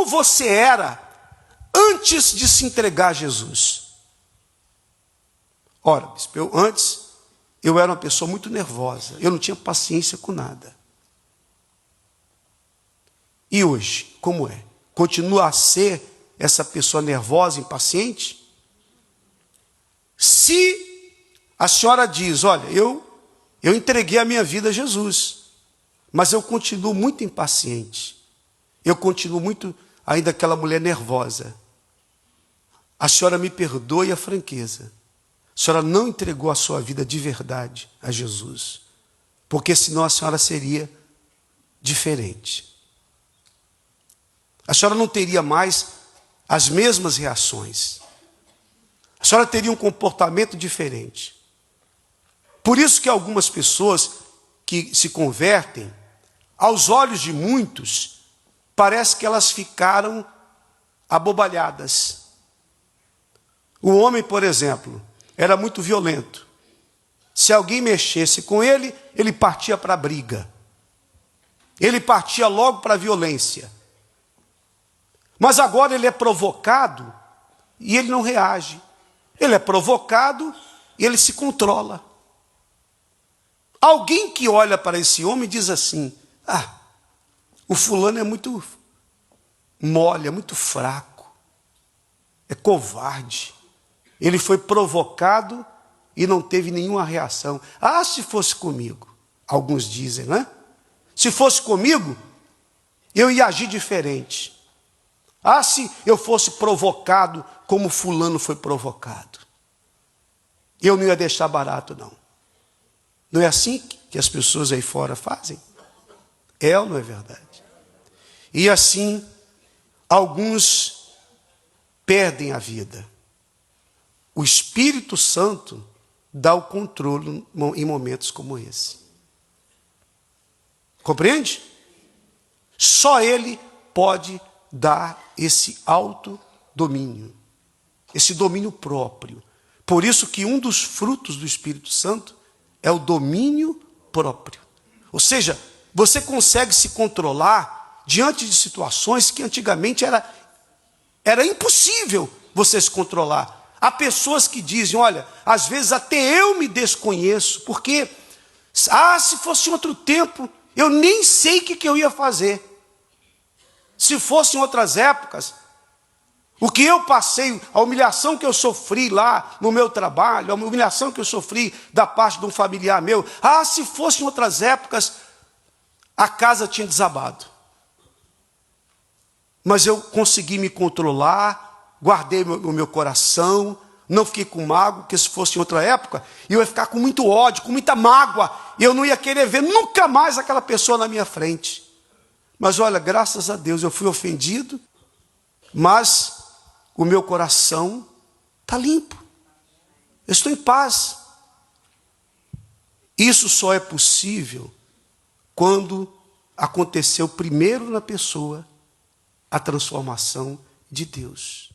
como você era antes de se entregar a Jesus. Ora, bispo, antes eu era uma pessoa muito nervosa, eu não tinha paciência com nada. E hoje, como é? Continua a ser essa pessoa nervosa, impaciente? Se a senhora diz, olha, eu entreguei a minha vida a Jesus, mas eu continuo muito impaciente, eu continuo muito ainda aquela mulher nervosa, a senhora me perdoe a franqueza, a senhora não entregou a sua vida de verdade a Jesus, porque senão a senhora seria diferente. A senhora não teria mais as mesmas reações. A senhora teria um comportamento diferente. Por isso que algumas pessoas que se convertem, aos olhos de muitos, parece que elas ficaram abobalhadas. O homem, por exemplo, era muito violento. Se alguém mexesse com ele, ele partia para a briga. Ele partia logo para a violência. Mas agora ele é provocado e ele não reage. Ele é provocado e ele se controla. Alguém que olha para esse homem diz assim, o fulano é muito mole, é muito fraco, é covarde. Ele foi provocado e não teve nenhuma reação. Se fosse comigo, alguns dizem, né? Se fosse comigo, eu ia agir diferente. Se eu fosse provocado como fulano foi provocado, eu não ia deixar barato, não. Não é assim que as pessoas aí fora fazem? É ou não é verdade? E assim, alguns perdem a vida. O Espírito Santo dá o controle em momentos como esse. Compreende? Só Ele pode dar esse autodomínio, esse domínio próprio. Por isso que um dos frutos do Espírito Santo é o domínio próprio. Ou seja, você consegue se controlar diante de situações que antigamente era impossível você se controlar. Há pessoas que dizem, olha, às vezes até eu me desconheço, porque, se fosse em outro tempo, eu nem sei o que eu ia fazer. Se fosse em outras épocas, o que eu passei, a humilhação que eu sofri lá no meu trabalho, a humilhação que eu sofri da parte de um familiar meu, se fosse em outras épocas, a casa tinha desabado. Mas eu consegui me controlar, guardei o meu coração, não fiquei com mágoa, porque se fosse em outra época, eu ia ficar com muito ódio, com muita mágoa, e eu não ia querer ver nunca mais aquela pessoa na minha frente. Mas olha, graças a Deus, eu fui ofendido, mas o meu coração está limpo. Eu estou em paz. Isso só é possível quando aconteceu primeiro na pessoa a transformação de Deus.